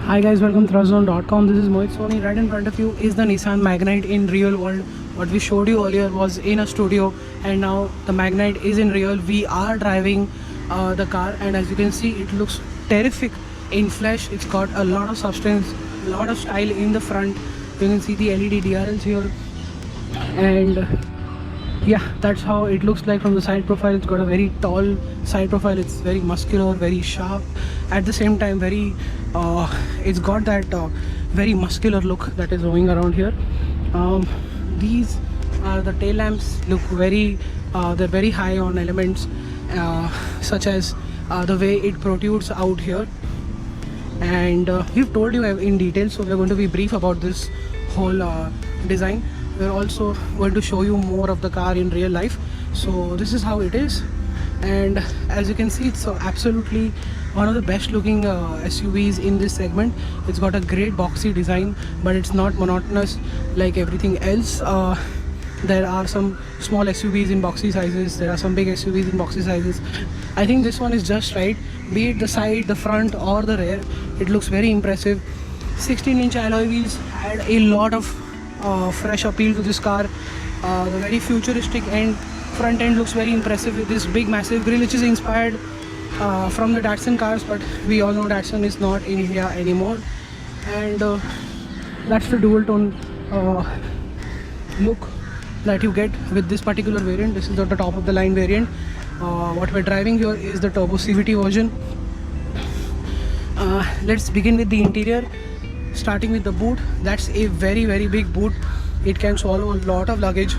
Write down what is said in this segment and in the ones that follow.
Hi guys, welcome to Thrustzone.com. This is Mohit Soni. Right in front of you is the Nissan Magnite in real world. What we showed you earlier was in a studio, and now the Magnite is in real. We are driving the car, and as you can see, it looks terrific in flesh. It's got a lot of substance, a lot of style in the front. You can see the LED DRLs here, and yeah, that's how it looks like from the side profile. It's got a very tall side profile. It's very muscular, very sharp, at the same time very it's got that very muscular look that is going around here. These the tail lamps look very they're very high on elements such as the way it protrudes out here, and we've told you in detail, so we're going to be brief about this whole design. We're also going to show you more of the car in real life. So this is how it is, and as you can see, it's absolutely one of the best looking SUVs in this segment. It's got a great boxy design, but it's not monotonous like everything else. There are some small SUVs in boxy sizes, there are some big SUVs in boxy sizes. I think this one is just right, be it the side, the front or the rear. It looks very impressive. 16-inch alloy wheels add a lot of fresh appeal to this car. The very futuristic front end looks very impressive with this big massive grille, which is inspired from the Datsun cars, but we all know Datsun is not in India anymore. And that's the dual tone look that you get with this particular variant. This is the top of the line variant. What we're driving here is the turbo CVT version. Let's begin with the interior, starting with the boot. That's a very big boot. It can swallow a lot of luggage,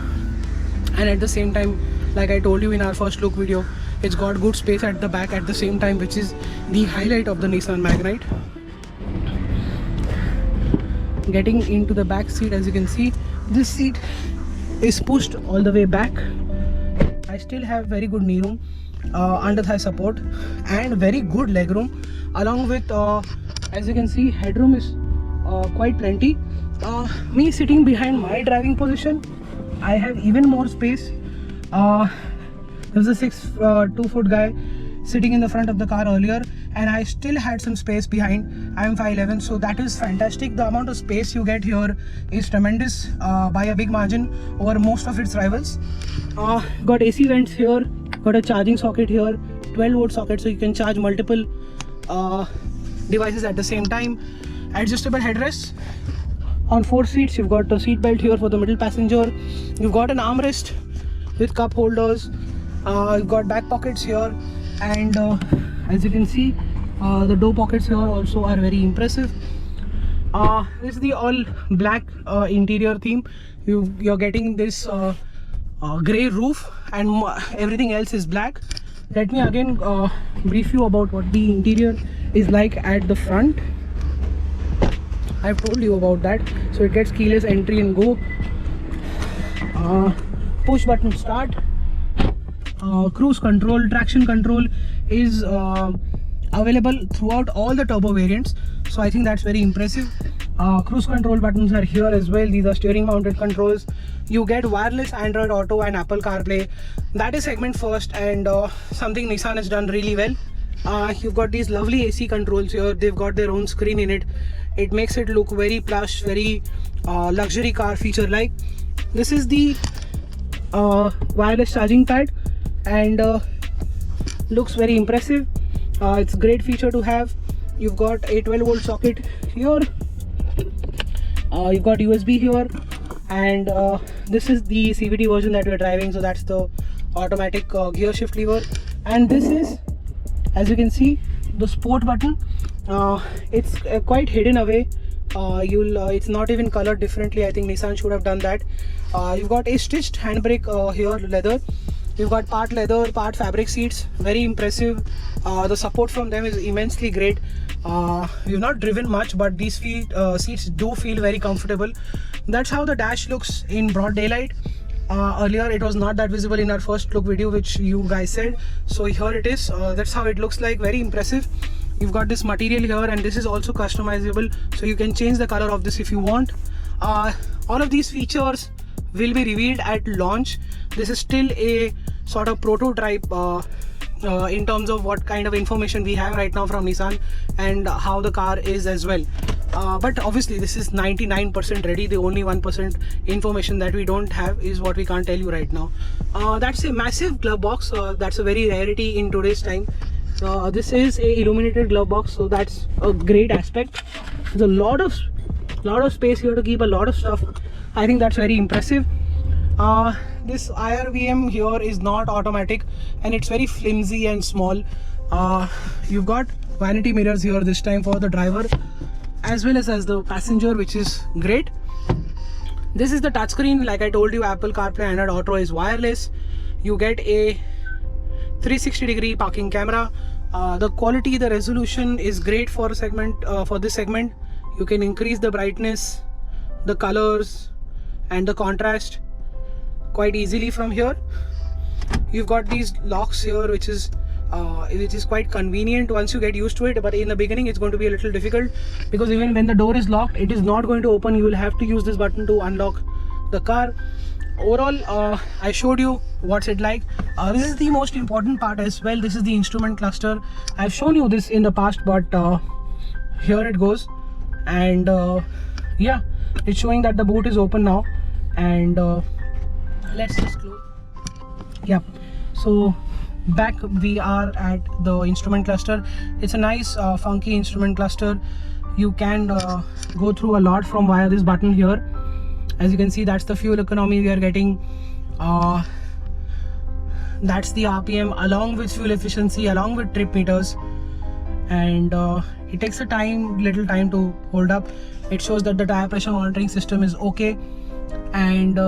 and at the same time, like I told you in our first look video, it's got good space at the back at the same time, which is the highlight of the Nissan Magnite. Getting into the back seat, as you can see, this seat is pushed all the way back. I still have very good knee room, under thigh support, and very good leg room, along with as you can see, headroom is quite plenty. Me sitting behind my driving position, I have even more space. There was a 2-foot guy sitting in the front of the car earlier, and I still had some space behind. I am 5'11", so that is fantastic. The amount of space you get here is tremendous, by a big margin over most of its rivals. Got AC vents here, got a charging socket here, 12-volt socket, so you can charge multiple devices at the same time. Adjustable headrests on 4 seats. You've got a seat belt here for the middle passenger. You've got an armrest with cup holders. You've got back pockets here, and as you can see, the door pockets here also are very impressive. This is the all black interior theme. You're getting this grey roof, and everything else is black. Let me again brief you about what the interior is like at the front. I've told you about that. So it gets keyless entry and go, push button start, cruise control, traction control is available throughout all the turbo variants, so I think that's very impressive. Cruise control buttons are here as well. These are steering mounted controls. You get wireless Android Auto and Apple CarPlay. That is segment first, and something Nissan has done really well. You've got these lovely AC controls here. They've got their own screen in it. It makes it look very plush, very luxury car feature like. This is the wireless charging pad, and looks very impressive. It's a great feature to have. You've got a 12-volt socket here. You've got USB here, and this is the CVT version that we're driving, so that's the automatic gear shift lever. And this is, as you can see, the sport button. It's quite hidden away. It's not even colored differently. I think Nissan should have done that. You've got a stitched handbrake here, leather. You've got part leather, part fabric seats, very impressive. The support from them is immensely great. We've not driven much, but these seats do feel very comfortable. That's how the dash looks in broad daylight. Earlier it was not that visible in our first look video, which you guys said, so here it is. That's how it looks like, very impressive. You've got this material here, and this is also customizable, so you can change the color of this if you want. All of these features will be revealed at launch. This is still a sort of prototype in terms of what kind of information we have right now from Nissan and how the car is as well. But obviously this is 99% ready. The only 1% information that we don't have is what we can't tell you right now. That's a massive glove box. That's a very rarity in today's time. This is a illuminated glove box, so that's a great aspect. There's a lot of space here to keep a lot of stuff. I think that's very impressive. This IRVM here is not automatic and it's very flimsy and small. You've got vanity mirrors here this time for the driver as well as the passenger, which is great. This is the touchscreen. Like I told you, Apple CarPlay and Android Auto is wireless. You get a 360-degree parking camera. The quality, the resolution is great for this segment. You can increase the brightness, the colors and the contrast quite easily from here. You've got these locks here, which is quite convenient once you get used to it, but in the beginning it's going to be a little difficult because even when the door is locked, it is not going to open. You will have to use this button to unlock the car. Overall, I showed you what's it like. This is the most important part as well. This is the instrument cluster. I've shown you this in the past, but here it goes. And yeah, it's showing that the boot is open now. And let's just close. Yep. So back we are at the instrument cluster. It's a nice funky instrument cluster. You can go through a lot from via this button here. As you can see, that's the fuel economy we are getting. That's the RPM along with fuel efficiency, along with trip meters. And it takes little time to hold up. It shows that the tire pressure monitoring system is okay. And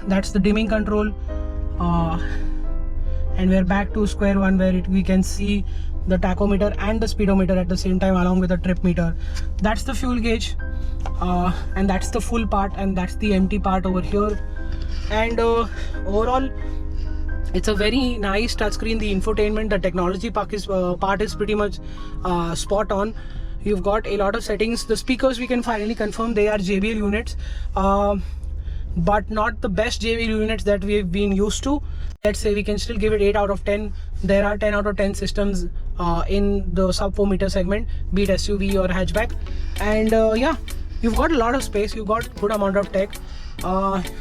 that's the dimming control. And we're back to square one where we can see the tachometer and the speedometer at the same time along with the trip meter. That's the fuel gauge. And that's the full part, and that's the empty part over here. And overall, it's a very nice touchscreen. The infotainment, the technology part is pretty much spot on. You've got a lot of settings. The speakers, we can finally confirm they are JBL units, but not the best JBL units that we've been used to. Let's say we can still give it 8 out of 10. There are 10 out of 10 systems in the sub 4 meter segment, be it SUV or hatchback. And yeah, you've got a lot of space. You've got good amount of tech.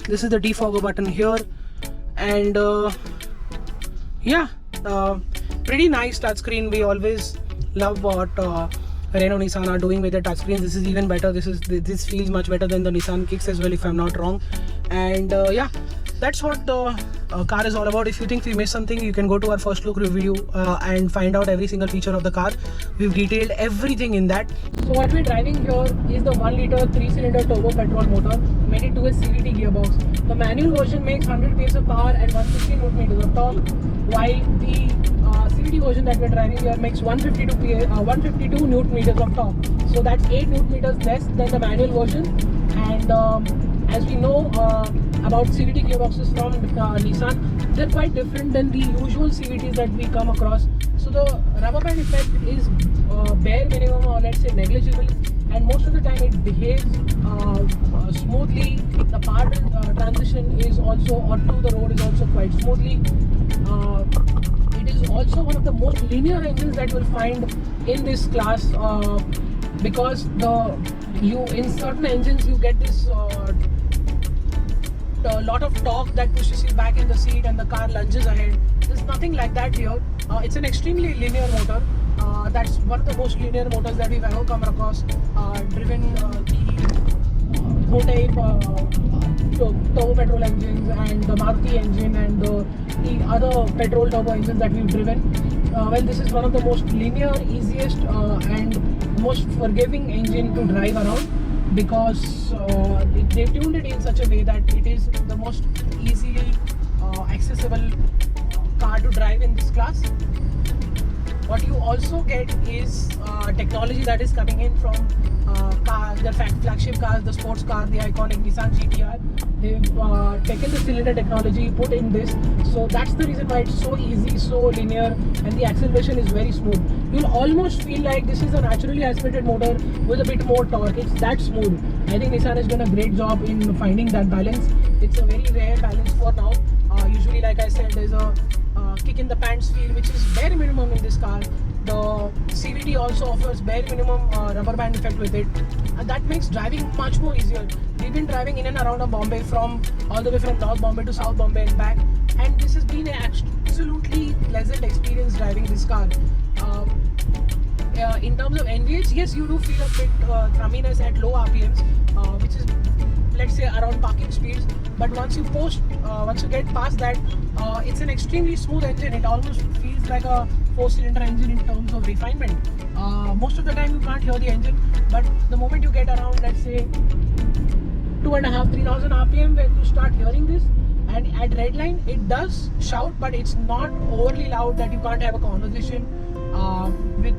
This is the defogger button here. And yeah, pretty nice touchscreen. We always love what Renault Nissan are doing with their touchscreens. This is even better. This feels much better than the Nissan Kicks as well, if I'm not wrong. And yeah, that's what the car is all about. If you think we missed something, you can go to our first look review and find out every single feature of the car. We've detailed everything in that. So what we're driving here is the 1 liter 3-cylinder turbo petrol motor made into a CVT gearbox. The manual version makes 100 PS of power and 160 Nm of torque, while the CVT version that we're driving here makes 152 Nm of torque. So that's 8 Nm less than the manual version. And as we know about CVT gearboxes from Nissan, they're quite different than the usual CVTs that we come across. So the rubber band effect is bare minimum, or let's say negligible, and most of the time it behaves smoothly. The power transition is also onto the road is also quite smoothly. It is also one of the most linear engines that you'll find in this class, because in certain engines you get this a lot of torque that pushes you back in the seat and the car lunges ahead. There's nothing like that here. It's an extremely linear motor. That's one of the most linear motors that we've ever come across. Driven the Hyundai turbo petrol engines and the Maruti engine and the other petrol turbo engines that we've driven. Well, this is one of the most linear, easiest and most forgiving engine to drive around, because they've tuned it in such a way that it is the most easily accessible car to drive in this class. What you also get is technology that is coming in from the flagship cars, the sports car, the iconic Nissan GTR. They've taken the cylinder technology, put in this, so that's the reason why it's so easy, so linear, and the acceleration is very smooth. You'll almost feel like this is a naturally aspirated motor with a bit more torque. It's that smooth. I think Nissan has done a great job in finding that balance. It's a very rare balance for now. Usually, like I said, there's a kick in the pants feel, which is bare minimum in this car. The CVT also offers bare minimum rubber band effect with it, and that makes driving much more easier. We've been driving in and around of Bombay, from all the way from North Bombay to South Bombay and back, and this has been an absolutely pleasant experience driving this car. In terms of NVH, yes, you do feel a bit thrumminess at low RPMs, which is, let's say, around parking speeds. But once you get past that, it's an extremely smooth engine. It almost feels like a 4-cylinder engine in terms of refinement. Most of the time you can't hear the engine, but the moment you get around, let's say, 2,500-3,000 RPM, when you start hearing this, and at red line it does shout, but it's not overly loud that you can't have a conversation with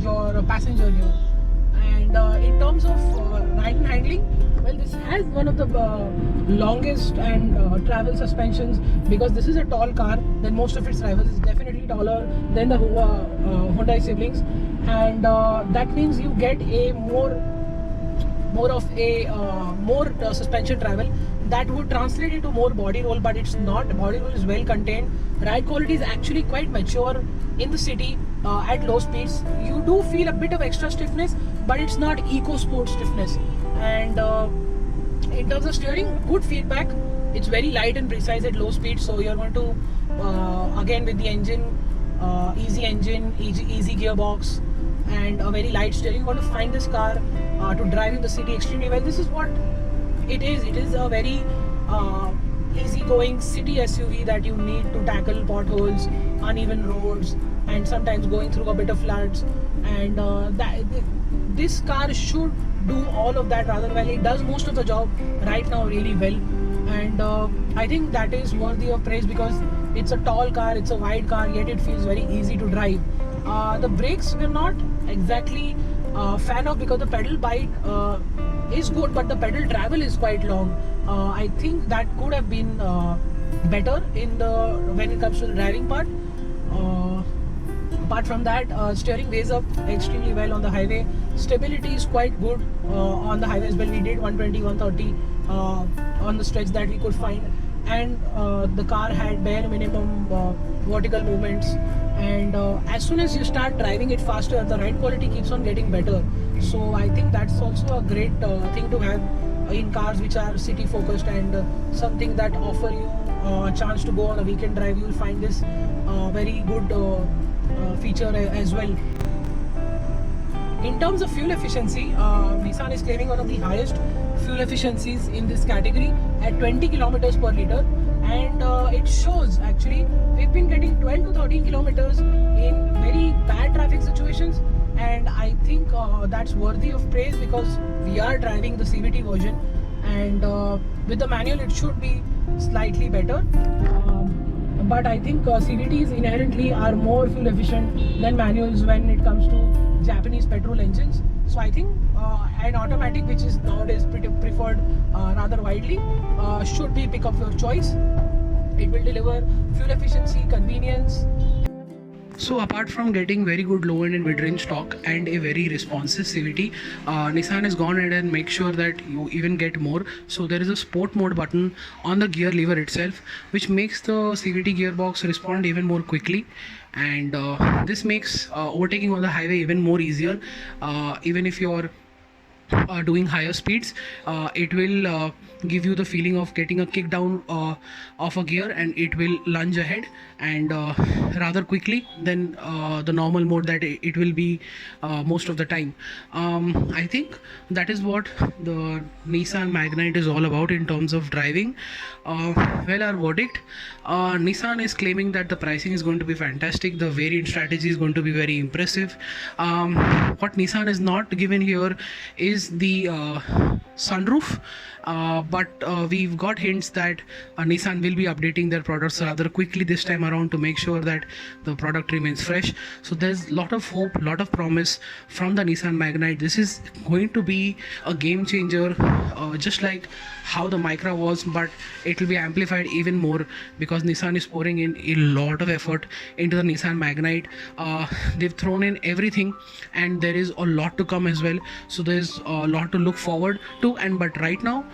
your passenger here. And in terms of ride and handling, well, this has one of the longest and travel suspensions, because this is a tall car. Then most of its rivals is definitely taller than the Hyundai siblings, and that means you get a more suspension travel. That would translate into more body roll, but it's not. Body roll is well contained. Ride quality is actually quite mature in the city at low speeds. You do feel a bit of extra stiffness, but it's not eco sport stiffness. And in terms of steering, good feedback. It's very light and precise at low speed, so you're going to again, with the engine, easy gearbox, and a very light steering, you want to find this car to drive in the city extremely well. This is what it is. It is a very easy-going city SUV that you need to tackle potholes, uneven roads, and sometimes going through a bit of floods. And this car should do all of that rather well. It does most of the job right now really well, and I think that is worthy of praise, because it's a tall car, it's a wide car, yet it feels very easy to drive. The brakes we're not exactly fan of, because the pedal bite is good, but the pedal travel is quite long. I think that could have been better when it comes to the driving part. Apart from that, steering weighs up extremely well on the highway. Stability is quite good on the highway as well. We did 120, 130 on the stretch that we could find, and the car had bare minimum vertical movements. And as soon as you start driving it faster, the ride quality keeps on getting better. So I think that's also a great thing to have in cars which are city focused, and something that offer you a chance to go on a weekend drive. You'll find this very good feature as well. In terms of fuel efficiency, Nissan is claiming one of the highest fuel efficiencies in this category at 20 kilometers per liter, and it shows. Actually, we've been getting 12 to 13 kilometers in very bad traffic situations, and I think that's worthy of praise, because we are driving the CVT version, and with the manual it should be slightly better. But I think CVTs inherently are more fuel efficient than manuals when it comes to Japanese petrol engines. So I think an automatic, which is nowadays preferred rather widely, should be pick of your choice. It will deliver fuel efficiency, convenience. So apart from getting very good low end and mid range torque and a very responsive CVT, Nissan has gone ahead and make sure that you even get more. So there is a sport mode button on the gear lever itself, which makes the CVT gearbox respond even more quickly, and this makes overtaking on the highway even more easier. Even if you're doing higher speeds, it will give you the feeling of getting a kick down of a gear, and it will lunge ahead and rather quickly than the normal mode that it will be most of the time. I think that is what the Nissan Magnite is all about in terms of driving. Well, our verdict, Nissan is claiming that the pricing is going to be fantastic, the variant strategy is going to be very impressive. What Nissan is not given here is the sunroof, but we've got hints that Nissan will be updating their products rather quickly this time around to make sure that the product remains fresh. So there's a lot of hope, lot of promise from the Nissan Magnite. This is going to be a game changer, just like how the Micra was, but it will be amplified even more because Nissan is pouring in a lot of effort into the Nissan Magnite. They've thrown in everything, and there is a lot to come as well. So there's a lot to look forward to. And but right now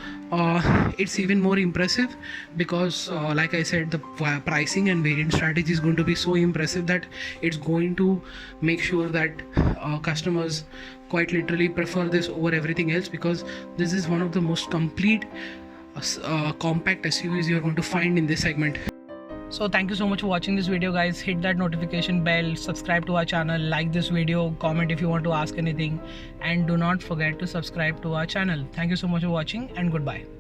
it's even more impressive because like I said, the pricing and variant strategy is going to be so impressive that it's going to make sure that customers quite literally prefer this over everything else, because this is one of the most complete compact SUVs you're going to find in this segment. So thank you so much for watching this video, guys. Hit that notification bell, subscribe to our channel, like this video, comment if you want to ask anything, and do not forget to subscribe to our channel. Thank you so much for watching, and goodbye.